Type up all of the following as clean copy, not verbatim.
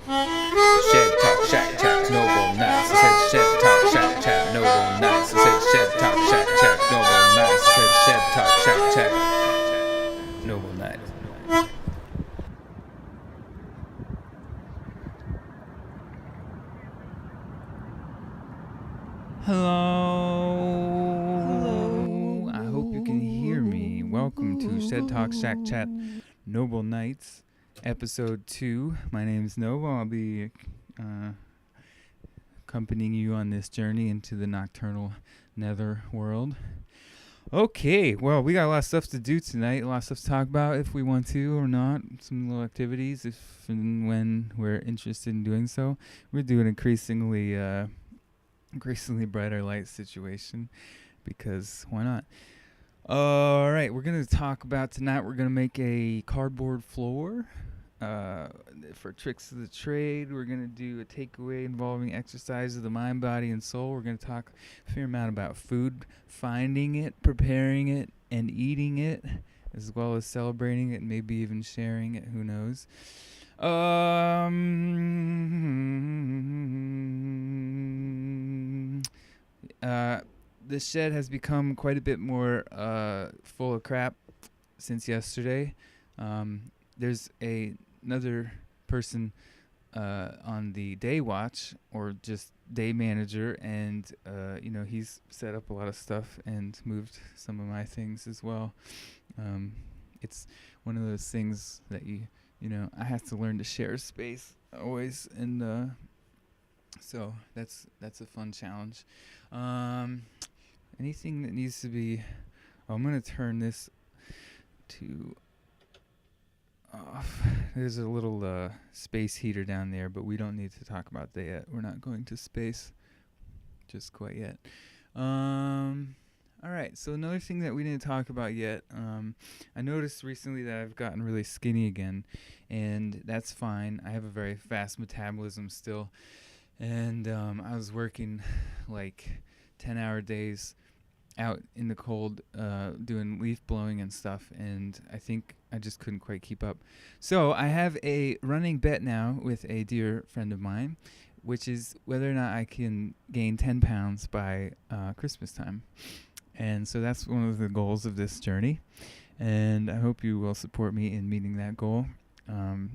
Shed talk, shack chat, noble nice. I said shed talk, shack chat, noble nice. I said shed talk, shack chat, noble nice. I said shed talk, shack chat, noble nice. Hello. I hope you can hear me. Welcome to Shed Talk, Shack Chat, Noble Knights, Episode 2. My name is Noble. I'll be accompanying you on this journey into the nocturnal nether world. Okay, well, we got a lot of stuff to do tonight, a lot of stuff to talk about if we want to or not, some little activities if and when we're interested in doing so. We're doing increasingly brighter light situation because why not? All right, we're going to talk about tonight, we're going to make a cardboard floor. For tricks of the trade, we're going to do a takeaway involving exercise of the mind, body, and soul. We're going to talk a fair amount about food, finding it, preparing it, and eating it, as well as celebrating it, maybe even sharing it. Who knows? The shed has become quite a bit more full of crap since yesterday. There's another person on the day watch or just day manager, and he's set up a lot of stuff and moved some of my things as well. It's one of those things that I have to learn to share space always, and so that's a fun challenge. Anything that needs to be I'm going to turn this to off. There's a little space heater down there, but we don't need to talk about that yet. We're not going to space just quite yet. All right, so another thing that we didn't talk about yet, I noticed recently that I've gotten really skinny again, and that's fine. I have a very fast metabolism still, and I was working like 10-hour days out in the cold doing leaf blowing and stuff, and I think I just couldn't quite keep up. So I have a running bet now with a dear friend of mine, which is whether or not I can gain 10 pounds by Christmas time. And so that's one of the goals of this journey, and I hope you will support me in meeting that goal. A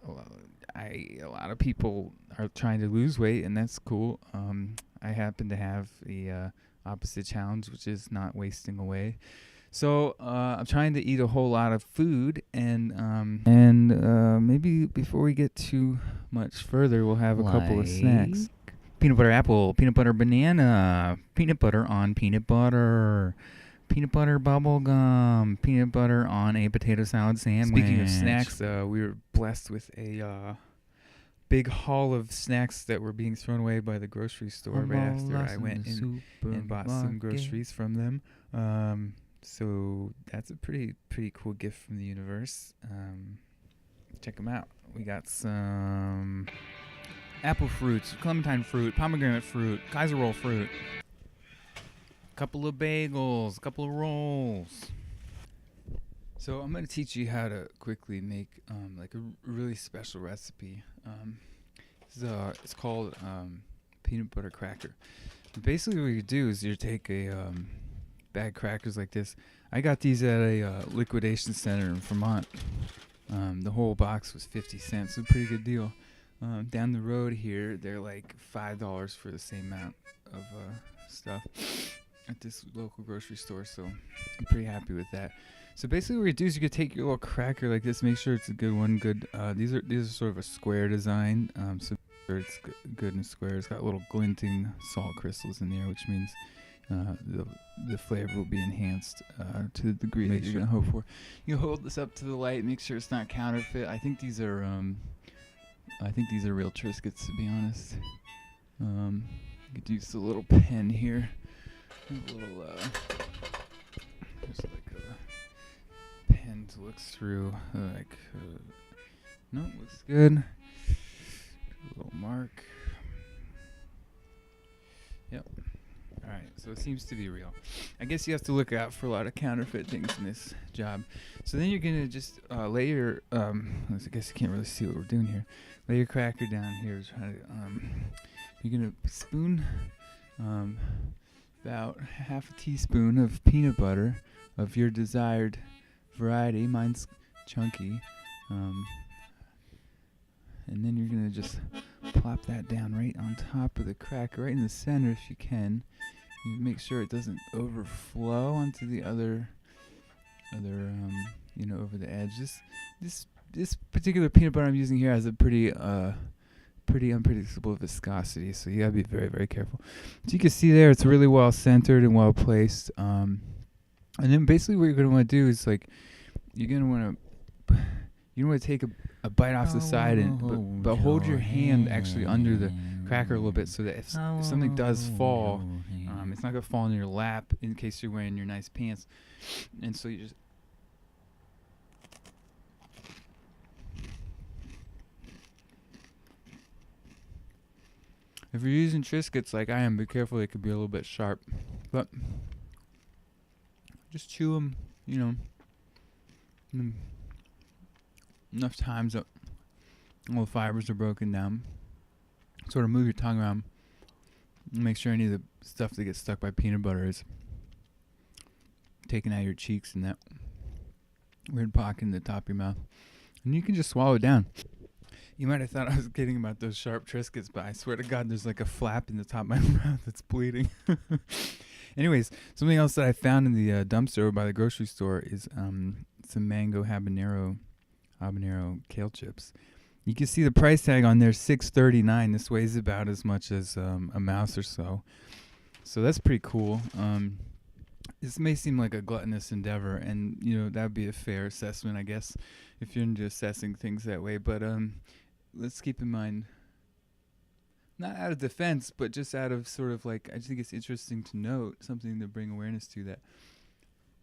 lot of people are trying to lose weight, and that's cool. I happen to have the opposite challenge, which is not wasting away. So I'm trying to eat a whole lot of food, and maybe before we get too much further, we'll have a couple of snacks. Peanut butter apple, peanut butter banana, peanut butter on peanut butter, peanut butter bubble gum, peanut butter on a potato salad sandwich. Speaking of snacks, we were blessed with a big haul of snacks that were being thrown away by the grocery store right after I went in and bought some groceries from them. So that's a pretty cool gift from the universe. Check them out. We got some apple fruits, clementine fruit, pomegranate fruit, Kaiser roll fruit, a couple of bagels, a couple of rolls. So I'm going to teach you how to quickly make like a really special recipe. It's called peanut butter cracker. And basically what you do is you take a bag of crackers like this. I got these at a liquidation center in Vermont. The whole box was 50 cents, so a pretty good deal. Down the road here, they're like $5 for the same amount of stuff at this local grocery store, so I'm pretty happy with that. So basically what you do is you could take your little cracker like this, make sure it's a good one. These are sort of a square design, so it's good and square. It's got little glinting salt crystals in there, which means the flavor will be enhanced to the degree that you're going to hope for. You hold this up to the light, make sure it's not counterfeit. I think these are real Triscuits, to be honest. You could use a little pen here. A little, just like a pen to look through. No, looks good. A little mark. Yep. Alright, So it seems to be real. I guess you have to look out for a lot of counterfeit things in this job. So then you're gonna just lay your I guess you can't really see what we're doing here. Lay your cracker down here. You're gonna spoon about half a teaspoon of peanut butter of your desired variety. Mine's chunky. And then you're gonna just plop that down right on top of the cracker, right in the center if you can. You make sure it doesn't overflow onto the other, over the edge. This particular peanut butter I'm using here has a pretty unpredictable viscosity, so you gotta be very, very careful. So you can see there, it's really well centered and well placed. And then basically what you're gonna want to do is you're gonna want to take a bite off the side, but hold your hand actually under the cracker a little bit, so that if something does fall, it's not gonna fall in your lap in case you're wearing your nice pants. And so you just if you're using Triscuits like I am, be careful, they could be a little bit sharp, but just chew them, enough times that all the fibers are broken down. Sort of move your tongue around and make sure any of the stuff that gets stuck by peanut butter is taken out of your cheeks and that weird pocket in the top of your mouth. And you can just swallow it down. You might have thought I was kidding about those sharp Triscuits, but I swear to God, there's like a flap in the top of my mouth that's bleeding. Anyways, something else that I found in the dumpster over by the grocery store is some mango habanero kale chips. You can see the price tag on there, $6.39. This weighs about as much as a mouse or so. So that's pretty cool. This may seem like a gluttonous endeavor, and that would be a fair assessment, I guess, if you're into assessing things that way. But let's keep in mind, not out of defense, but just out of sort of I just think it's interesting to note, something to bring awareness to, that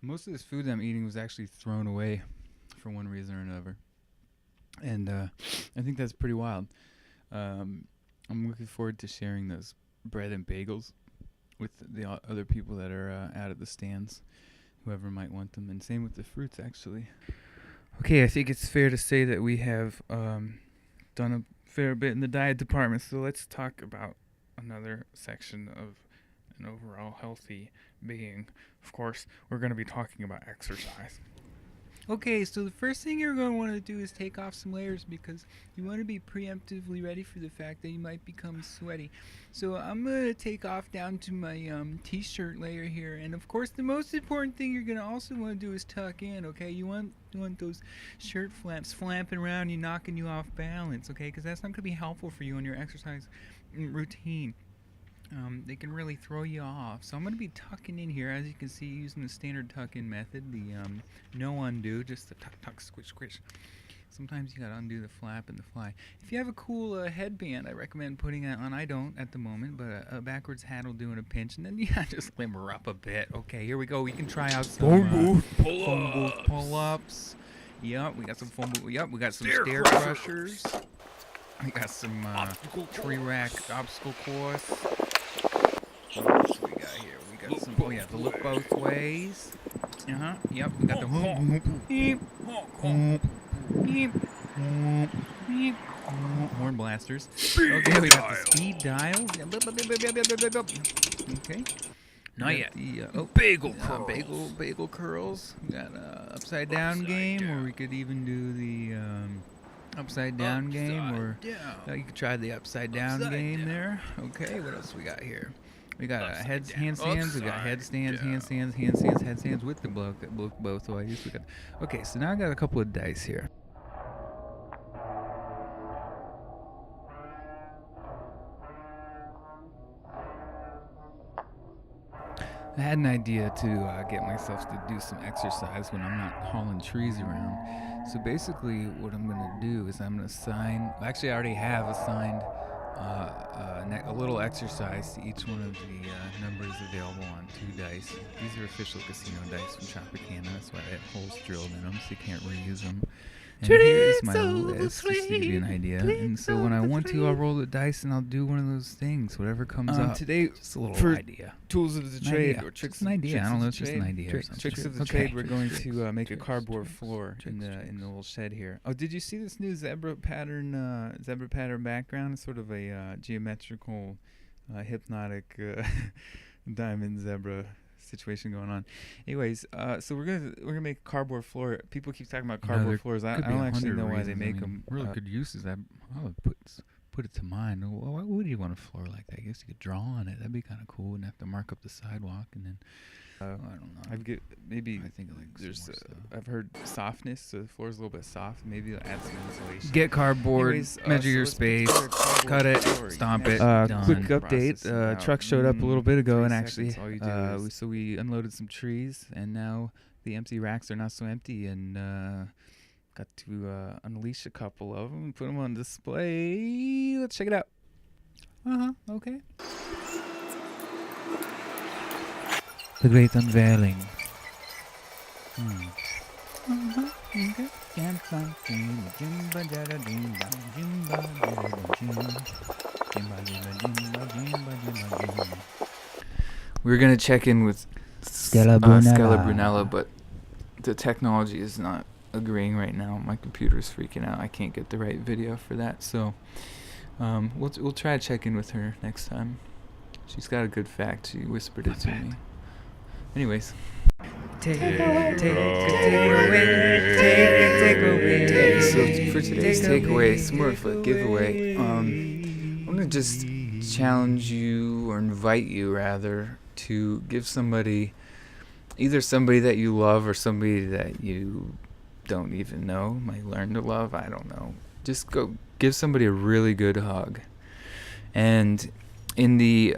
most of this food that I'm eating was actually thrown away for one reason or another. And I think that's pretty wild. I'm looking forward to sharing those bread and bagels with the other people that are out at the stands, whoever might want them, and same with the fruits, actually. Okay, I think it's fair to say that we have done a fair bit in the diet department, so let's talk about another section of an overall healthy being. Of course, we're going to be talking about exercise. Okay, so the first thing you're going to want to do is take off some layers, because you want to be preemptively ready for the fact that you might become sweaty. So I'm going to take off down to my t-shirt layer here, and of course the most important thing you're going to also want to do is tuck in, okay? You want those shirt flaps flapping around you, knocking you off balance, okay? Because that's not going to be helpful for you in your exercise routine. They can really throw you off. So I'm going to be tucking in here, as you can see, using the standard tuck-in method, the no undo, just the tuck, tuck, squish, squish. Sometimes you got to undo the flap and the fly. If you have a cool headband, I recommend putting that on. I don't at the moment, but a backwards hat will do in a pinch, and then you got to just limber up a bit. Okay, here we go. We can try out some phone booth pull-ups. Yep, we got some phone booth. Yep, we got some stair crushers. We got some tree rack obstacle course. What else we got here? We got some, the look both ways. Yep, we got the horn blasters. Okay, we got the speed dials. Okay. Not yet. Bagel curls. Bagel curls. We got upside down game, or we could even do the upside down game, or you could try the upside down game there. Okay, what else we got here? We got handstands, we got headstands, handstands, headstands with the both ways. Okay, so now I got a couple of dice here. I had an idea to get myself to do some exercise when I'm not hauling trees around. So basically what I'm going to do is I'm going to assign, actually I already have assigned a little exercise to each one of the numbers available on 2 dice. These are official casino dice from Tropicana, that's why I have holes drilled in them so you can't reuse them. And here's my list, just to give you an idea. And so when I want to, I'll roll the dice and I'll do one of those things, whatever comes up. Today, just a little idea. Tools of the trade, or tricks. An idea. I don't know. It's just an idea. Tricks of the trade. We're going to make a cardboard floor in the little shed here. Oh, did you see this new zebra pattern background? It's sort of a geometrical, hypnotic diamond zebra situation going on. Anyways, so we're gonna make a cardboard floor. People keep talking about cardboard floors. I don't actually know why they make them. Really good uses. I would put it to mind. Why would you want a floor like that? I guess you could draw on it. That'd be kind of cool. And have to mark up the sidewalk and then. I don't know. I think there's. I've heard softness, so the floor's a little bit soft. Maybe it'll add some insulation. Get cardboard, measure your space, cut it, stomp it. Quick update: truck showed up a little bit ago, and actually, so we unloaded some trees, and now the empty racks are not so empty, and got to unleash a couple of them and put them on display. Let's check it out. Okay. The great unveiling. We're gonna check in with Stella Brunella, but the technology is not agreeing right now. My computer's freaking out. I can't get the right video for that, so we'll try to check in with her next time. She's got a good fact. She whispered it to me. Anyways. Take away. So for today's takeaway, it's more of a giveaway. I'm gonna just challenge you, or invite you rather, to give somebody, either somebody that you love or somebody that you don't even know, might learn to love, I don't know. Just go give somebody a really good hug. And in the,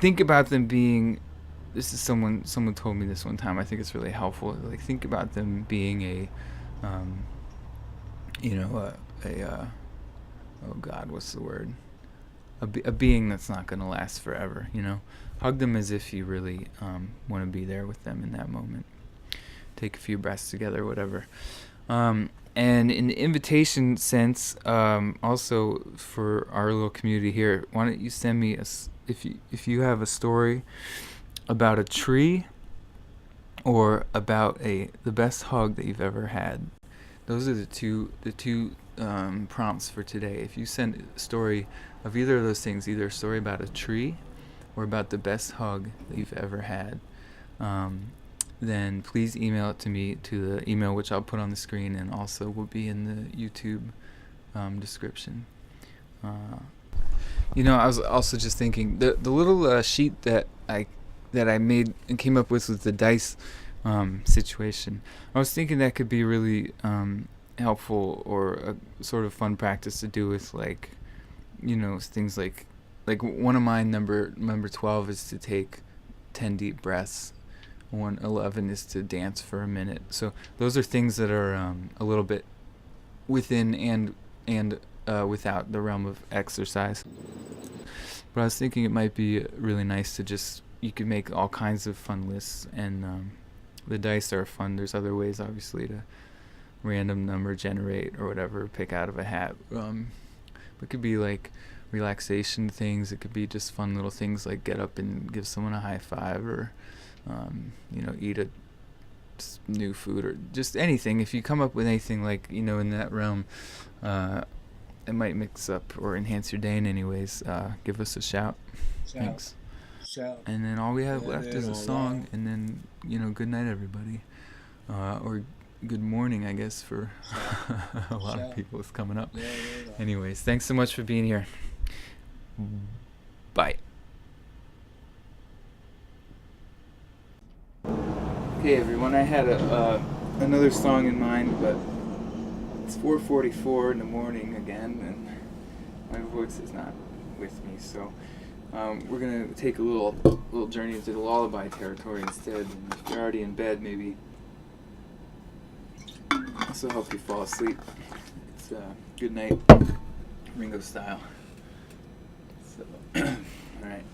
think about them being, this is someone told me this one time, I think it's really helpful, like think about them being oh God, what's the word? A being that's not going to last forever, Hug them as if you really want to be there with them in that moment. Take a few breaths together, whatever. And in the invitation sense, also for our little community here, why don't you send me if you have a story about a tree or about the best hug that you've ever had. Those are the two prompts for today. If you send a story of either of those things, either a story about a tree or about the best hug that you've ever had, then please email it to me, to the email which I'll put on the screen and also will be in the YouTube description. I was also just thinking, the little sheet that I made and came up with the dice situation, I was thinking that could be really helpful, or a sort of fun practice to do with, things like one of mine, number 12 is to take 10 deep breaths. 11 is to dance for a minute. So those are things that are a little bit within and without the realm of exercise. But I was thinking it might be really nice to you could make all kinds of fun lists, and the dice are fun. There's other ways, obviously, to random number generate or whatever, pick out of a hat. It could be like relaxation things. It could be just fun little things like get up and give someone a high five, or eat a new food, or just anything. If you come up with anything in that realm, it might mix up or enhance your day in any ways. Give us a shout. Thanks. And then all we have left is a song, and then good night, everybody, or good morning, I guess, for a lot of people. It's coming up. Anyways, thanks so much for being here. Bye. Okay, everyone, I had another song in mind, but it's 4:44 in the morning again, and my voice is not with me, so we're going to take a little journey into the lullaby territory instead. And if you're already in bed, maybe this will help you fall asleep. It's good night, Ringo style. So, all right.